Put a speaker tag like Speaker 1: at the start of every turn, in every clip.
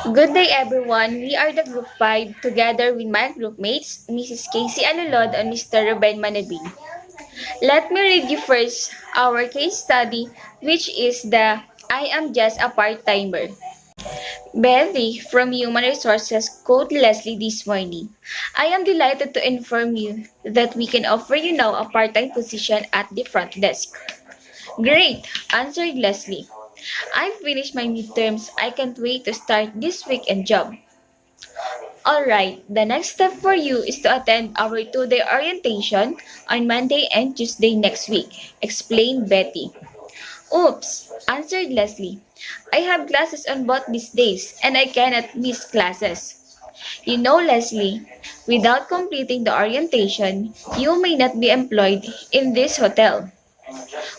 Speaker 1: Good day, everyone. We are the Group 5 together with my groupmates, Mrs. Casey Alulod and Mr. Ruben Manabing. Let me read you first our case study, which is the I am just a part-timer. Betty from Human Resources called Leslie this morning. I am delighted to inform you that we can offer you now a part-time position at the front desk. Great, answered Leslie. I finished my midterms. I can't wait to start this weekend job. Alright, the next step for you is to attend our 2-day orientation on Monday and Tuesday next week, explained Betty. Oops, answered Leslie. I have classes on both these days and I cannot miss classes. You know, Leslie, without completing the orientation, you may not be employed in this hotel.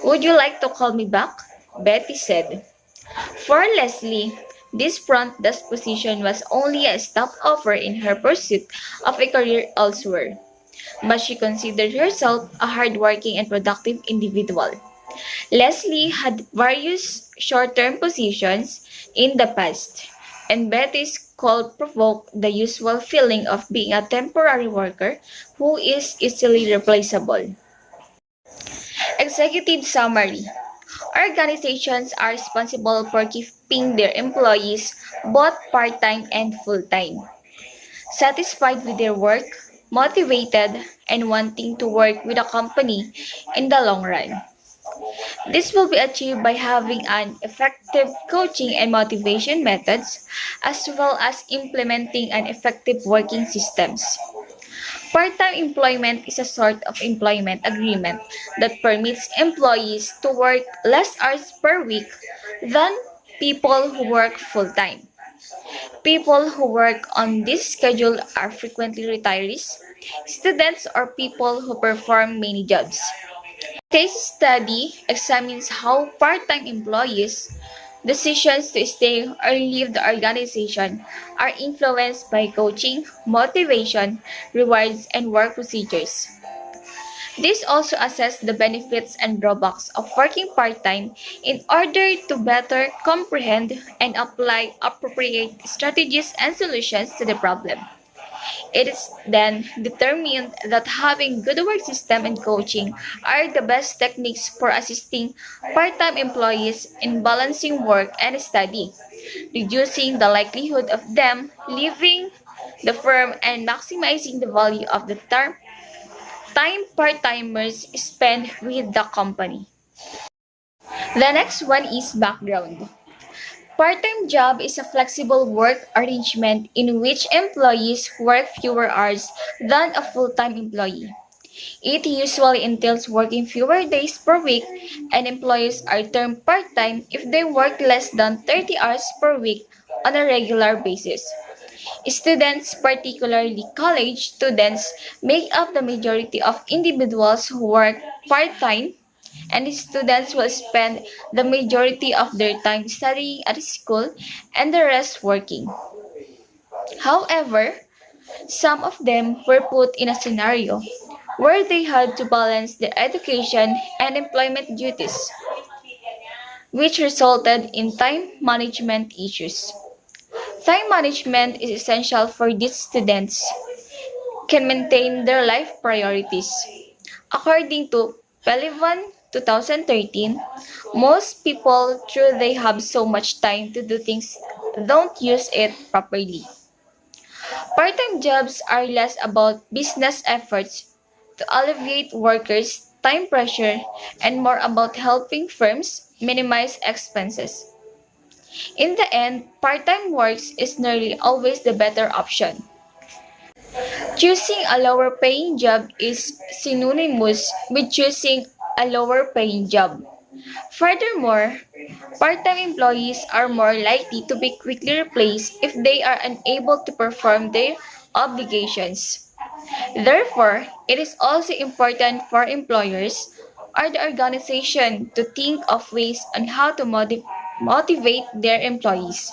Speaker 1: Would you like to call me back? Betty said. For Leslie, this front desk position was only a stopover in her pursuit of a career elsewhere, but she considered herself a hardworking and productive individual. Leslie had various short-term positions in the past, and Betty's call provoked the usual feeling of being a temporary worker who is easily replaceable. Executive Summary. Organizations are responsible for keeping their employees both part-time and full-time, satisfied with their work, motivated, and wanting to work with a company in the long run. This will be achieved by having an effective coaching and motivation methods, as well as implementing an effective working systems. Part-time employment is a sort of employment agreement that permits employees to work less hours per week than people who work full-time. People who work on this schedule are frequently retirees, students, or people who perform many jobs. Case study examines how part-time employees' decisions to stay or leave the organization are influenced by coaching, motivation, rewards, and work procedures. This also assesses the benefits and drawbacks of working part-time in order to better comprehend and apply appropriate strategies and solutions to the problem. It is then determined that having good work system and coaching are the best techniques for assisting part-time employees in balancing work and study, reducing the likelihood of them leaving the firm and maximizing the value of the time part-timers spend with the company. The next one is background. Part-time job is a flexible work arrangement in which employees work fewer hours than a full-time employee. It usually entails working fewer days per week, and employees are termed part-time if they work less than 30 hours per week on a regular basis. Students, particularly college students, make up the majority of individuals who work part-time, and students will spend the majority of their time studying at school and the rest working. However, some of them were put in a scenario where they had to balance their education and employment duties, which resulted in time management issues. Time management is essential for these students can maintain their life priorities. According to Pelivan 2013, most people, though they have so much time to do things, don't use it properly. Part-time jobs are less about business efforts to alleviate workers' time pressure and more about helping firms minimize expenses. In the end, part-time work is nearly always the better option. Choosing a lower paying job is synonymous with choosing a lower paying job. Furthermore, part-time employees are more likely to be quickly replaced if they are unable to perform their obligations. Therefore, it is also important for employers or the organization to think of ways on how to motivate their employees.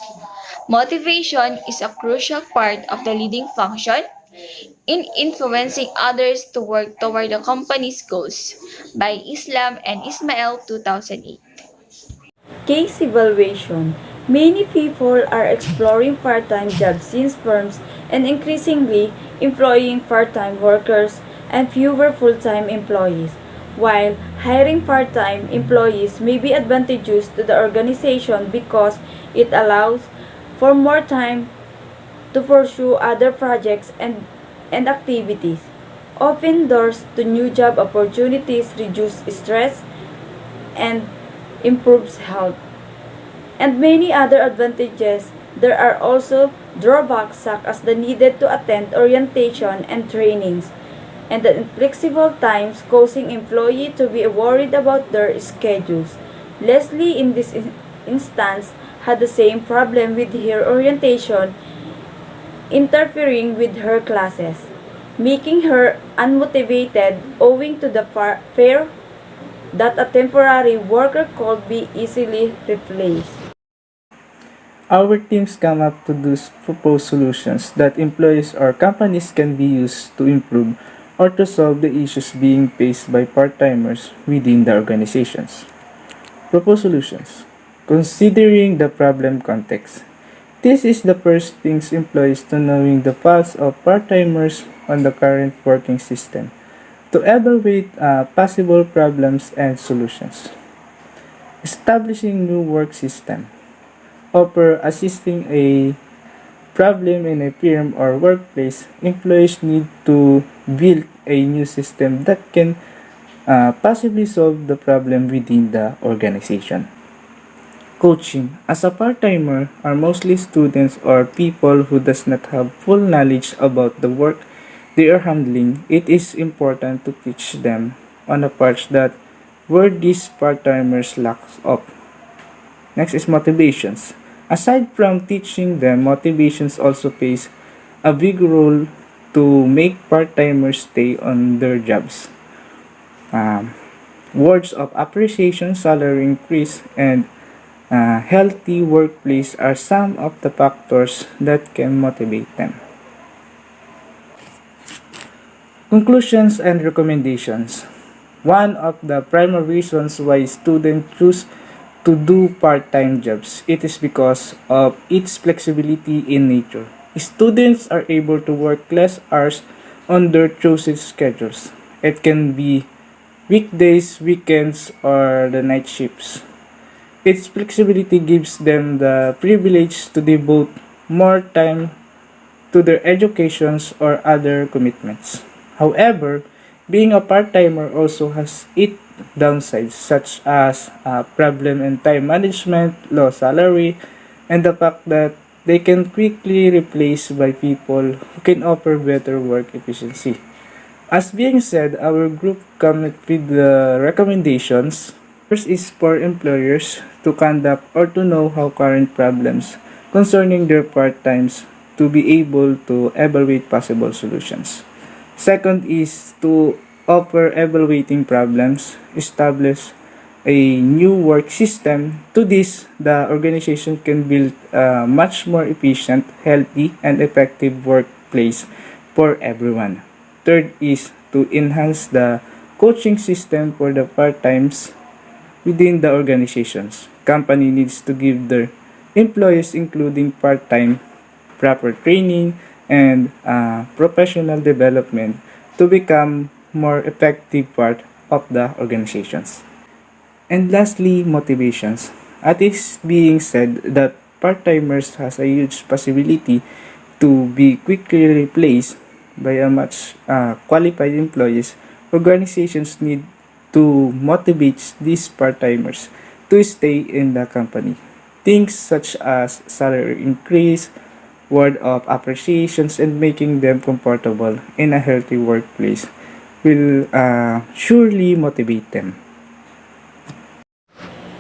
Speaker 1: Motivation is a crucial part of the leading function in influencing others to work toward the company's goals by Islam and Ismail 2008.
Speaker 2: Case evaluation. Many people are exploring part-time jobs since firms and increasingly employing part-time workers and fewer full-time employees. While hiring part-time employees may be advantageous to the organization because it allows for more time to pursue other projects and activities. Open doors to new job opportunities, reduce stress, and improves health and many other advantages. There are also drawbacks such as the needed to attend orientation and trainings and the inflexible times causing employee to be worried about their schedules. Leslie in this instance had the same problem with her orientation interfering with her classes, making her unmotivated owing to the fear that a temporary worker could be easily replaced.
Speaker 3: Our teams come up to those proposed solutions that employees or companies can be used to improve or to solve the issues being faced by part-timers within the organizations. Proposed solutions. Considering the problem context. This is the first things employees to knowing the pulse of part-timers on the current working system to evaluate possible problems and solutions. Establishing new work system. Offer assisting a problem in a firm or workplace, employees need to build a new system that can possibly solve the problem within the organization. Coaching. As a part-timer are mostly students or people who does not have full knowledge about the work they are handling, it is important to teach them on the parts that where these part-timers lack of. Next is motivations. Aside from teaching them, motivations also plays a big role to make part-timers stay on their jobs. Um, Words of appreciation, salary increase, and healthy workplace are some of the factors that can motivate them. Conclusions and recommendations. One of the primary reasons why students choose to do part-time jobs, it is because of its flexibility in nature. Students are able to work less hours on their chosen schedules. It can be weekdays, weekends, or the night shifts. Its flexibility gives them the privilege to devote more time to their educations or other commitments. However, being a part-timer also has its downsides such as problem in time management, low salary, and the fact that they can quickly replaced by people who can offer better work efficiency. As being said, our group come with the recommendations. First is for employers to conduct or to know how current problems concerning their part-times to be able to evaluate possible solutions. Second is to offer evaluating problems, establish a new work system. To this, the organization can build a much more efficient, healthy, and effective workplace for everyone. Third is to enhance the coaching system for the part-times within the organizations. Company needs to give their employees, including part-time, proper training and professional development to become more effective part of the organizations. And lastly, motivations. It is being said that part-timers has a huge possibility to be quickly replaced by a much qualified employees. Organizations need to motivate these part-timers to stay in the company. Things such as salary increase, word of appreciations, and making them comfortable in a healthy workplace will surely motivate them.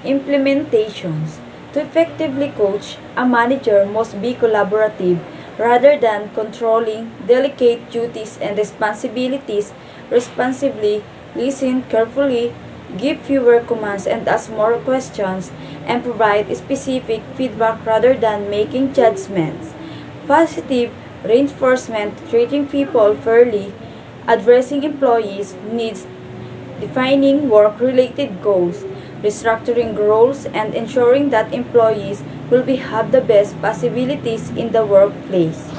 Speaker 2: Implementations. To effectively coach, a manager must be collaborative rather than controlling, delegate duties and responsibilities responsibly, listen carefully, give fewer commands and ask more questions, and provide specific feedback rather than making judgments. Positive reinforcement, treating people fairly, addressing employees' needs, defining work-related goals, restructuring roles, and ensuring that employees will we have the best possibilities in the workplace.